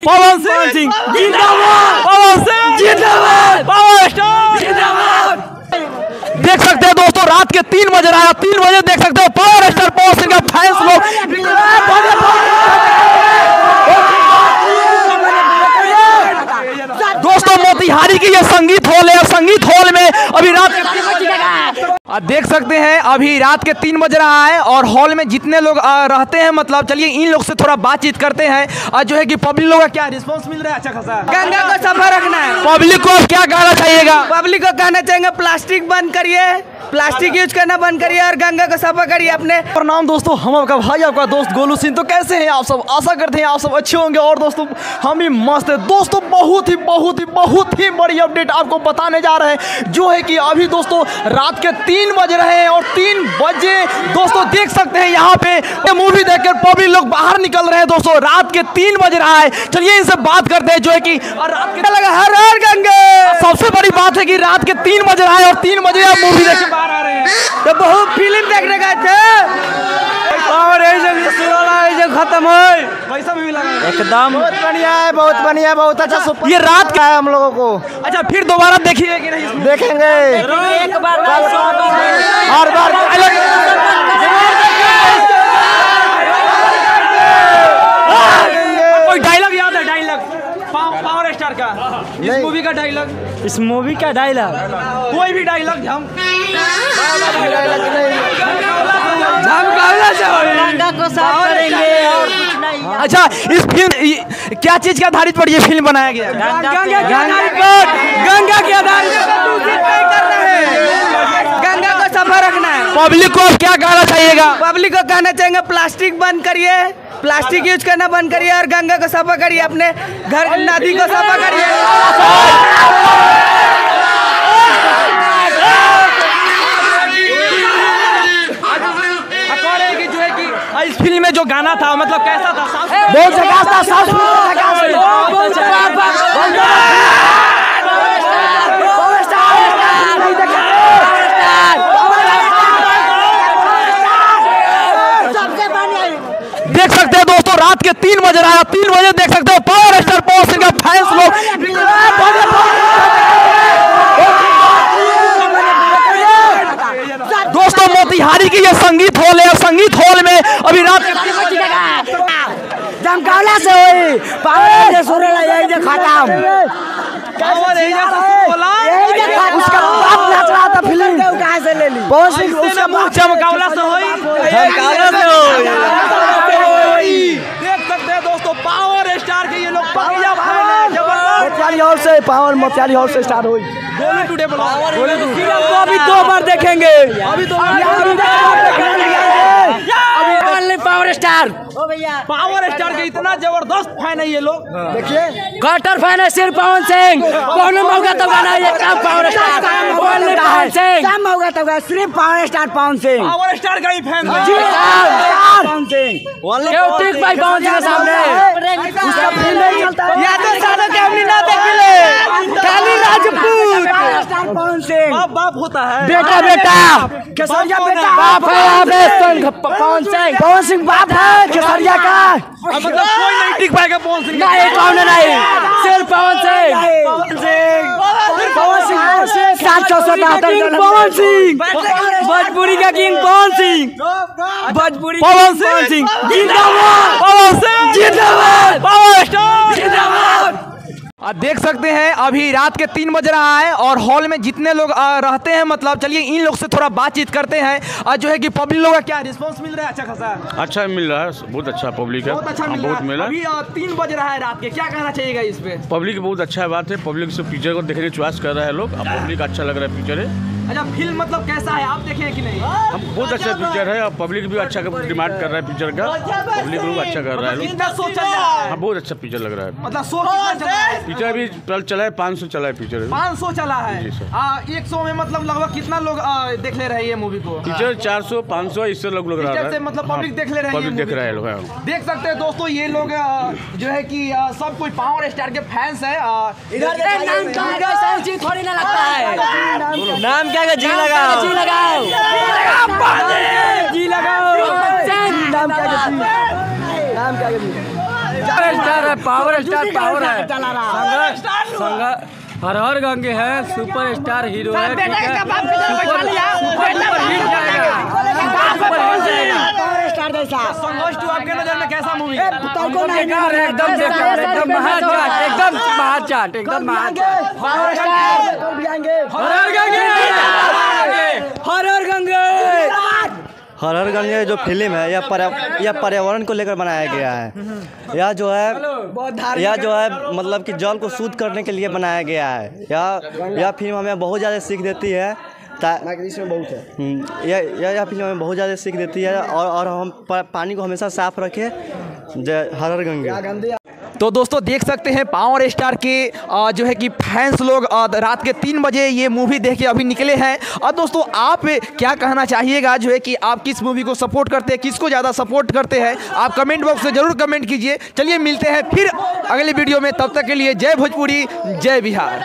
पवन सिंह जिंदाबाद, पवन सिंह जिंदाबाद, power star जिंदाबाद। देख सकते हैं दोस्तों, रात के 3 बज रहा है, 3 बजे देख सकते हो पावर स्टार पवन सिंह का फैंस लोग। दोस्तों मोतिहारी की ये संगीत हॉल है, संगीत हॉल में अभी रात के देख सकते हैं अभी रात के 3 बज रहा है और हॉल में जितने लोग रहते हैं, मतलब चलिए इन लोग से थोड़ा बातचीत करते हैं जो है कि पब्लिक लोग का क्या रिस्पांस मिल रहा है। अच्छा खासा गंगा को सफा रखना है। पब्लिक को क्या कहना चाहिएगा? पब्लिक को कहना चाहेंगे प्लास्टिक बंद करिए, प्लास्टिक यूज करना बंद करिए और गंगा को सफा करिए अपने। प्रणाम दोस्तों, हम आपका भाई आपका दोस्त गोलू सिंह। तो कैसे हैं आप सब? आशा करते हैं आप सब अच्छे होंगे और दोस्तों हम भी मस्त है। दोस्तों बहुत ही बड़ी अपडेट आपको बताने जा रहे हैं, जो है कि अभी दोस्तों रात के 3 बज रहे हैं और 3 बजे दोस्तों देख सकते हैं यहाँ पे मूवी देखकर पब्लिक लोग बाहर निकल रहे हैं। दोस्तों रात के 3 बज रहा है, चलिए इनसे बात करते हैं जो है कि रात के लगा हर हर गंगे। सबसे बड़ी बात है कि रात के 3 बज रहा है और 3 बजे आप मूवी देख के बाहर आ रहे हैं। तो बहुत फिल्म देखने गए थे और खत्म है, पैसा भी लगा एकदम बहुत बढ़िया है, बहुत बढ़िया, बहुत अच्छा। सुपर ये रात का है हम लोगों को। अच्छा फिर दोबारा देखिए कि नहीं? देखेंगे एक बार हर बार। कोई डायलॉग याद है? डायलॉग पावर स्टार का, इस मूवी का डायलॉग, इस मूवी का डायलॉग कोई भी डायलॉग हम गंगा को साफ करेंगे और कुछ नहीं। अच्छा इस फिल्म क्या चीज के आधारित पर ये फिल्म बनाया गया? गंगा के आधार गंगा को सफा रखना है। पब्लिक को क्या कहना चाहिएगा? पब्लिक को कहना चाहेंगे प्लास्टिक बंद करिए, प्लास्टिक यूज करना बंद करिए और गंगा को सफा करिए, अपने घर नदी को सफा करिए। इस फिल्म में जो गाना था मतलब कैसा था? बहुत जगह था, देख सकते हैं दोस्तों रात के 3 बज रहा है, 3 बजे देख सकते हो पावर स्टार पवन सिंह का फैंस लोग। दोस्तों मोतिहारी की ये संगीत हॉल है, संगीत हॉल में अभी रात के जमकावला से हुई पावर से सुरे यही जे खत्म। उसका बाप नाच रहा था फिल्म, कहाँ से ले ली? बहुत सी चमकावला से हुई, देख सकते हैं दोस्तों पावर स्टार के ये लोग पगिया भाई मोतिहारी हॉल से पावर मोतिहारी हॉल से स्टार्ट हुई। गोलू टुडे अभी 2 बार देखेंगे, अभी 2 पावर स्टार। पावर स्टार के इतना जबरदस्त फैन है ये लोग। देखिए कटर फैन है सिर्फ पवन सिंह, कौन मौका तो गाना ये काम पावर स्टार पवन सिंह, काम होगा तो सिर्फ power star Pawan Singh, power star का ही फैन है। पवन सिंह ठीक भाई पवन सिंह के सामने उसका फिल्म नहीं चलता है। या तो सादा के हमने ना देखले काली राजपूत पावर स्टार पवन सिंह बाप होता है, बेटा केसरिया बेटा बाप है पवन सिंह बाप है केसरिया का। मतलब कोई नहीं टिक पाएगा पवन सिंह। नहीं कौन नहीं, सिर्फ पवन सिंह, पवन सिंह 777 पवन सिंह, भोजपुरी का किंग पवन सिंह, भोजपुरी पवन सिंह जिंदाबाद, पवन सिंह जिंदाबाद, पावर स्टार जिंदाबाद। देख सकते हैं अभी रात के 3 बज रहा है और हॉल में जितने लोग रहते हैं, मतलब चलिए इन लोग से थोड़ा बातचीत करते हैं जो है कि पब्लिक लोग का क्या रिस्पांस मिल रहा है। अच्छा खासा अच्छा मिल रहा है, बहुत अच्छा पब्लिक है, बहुत अच्छा मिल बहुत रहा मिला। है। अभी 3 बज रहा है रात के, क्या कहना चाहिएगा इस पे? पब्लिक बहुत अच्छा बात है, पब्लिक से पिक्चर को देखने चॉइस कर रहे हैं लोग। अब पब्लिक अच्छा लग रहा है पिक्चर है। अच्छा फिल्म मतलब कैसा है, आप देखे कि नहीं? हम बहुत अच्छा पिक्चर है और पब्लिक भी अच्छा डिमांड कर रहा है पिक्चर का, पब्लिक लोग अच्छा कर रहा है लोग। कितना शो चल रहा है? हाँ बहुत अच्छा पिक्चर लग रहा है। मतलब शो कितना चल रहा है? पिक्चर भी कल चला है, 500 चला है पिक्चर। 500 चला है। जी सर। 100 में मतलब लगभग कितना लोग देख ले रहे हैं ये मूवी को? पिक्चर 400 500 इससे लोग लग रहा है, मतलब पब्लिक देख ले रहे हैं, पब्लिक देख रहा है लोग। देख सकते हैं दोस्तों ये लोग जो है कि सब कोई पावर स्टार के फैंस है। थोड़ी ना लगता है, नाम क्या है? जी लगाओ, जी लगाओ, जी लगाओ। नाम क्या है? स्टार है, पावर स्टार पावर है। हर हर गंगे है, सुपर स्टार हीरो है, ठीक है? सुपर हिट जाएगा, सुपर हिट जाएगा। संघर्ष 2 आपके नजर में कैसा मूवी है? एकदम बेकार, एकदम महाचाट, एकदम महाचाट, एकदम महाचाट। हर हर गंगे जो फिल्म है यह पर्यावरण को लेकर बनाया गया है। यह जो है मतलब कि जल को शुद्ध करने के लिए बनाया गया है। यह फिल्म हमें बहुत ज़्यादा सीख देती है। यह फिल्म हमें बहुत ज़्यादा सीख देती है और हम पानी को हमेशा साफ रखें। जय हर हर गंगे। तो दोस्तों देख सकते हैं पावर स्टार के जो है कि फैंस लोग रात के 3 बजे ये मूवी देख के अभी निकले हैं। और दोस्तों आप क्या कहना चाहिएगा, जो है कि आप किस मूवी को सपोर्ट करते हैं, किसको ज़्यादा सपोर्ट करते हैं, आप कमेंट बॉक्स में ज़रूर कमेंट कीजिए। चलिए मिलते हैं फिर अगले वीडियो में, तब तक के लिए जय भोजपुरी, जय बिहार।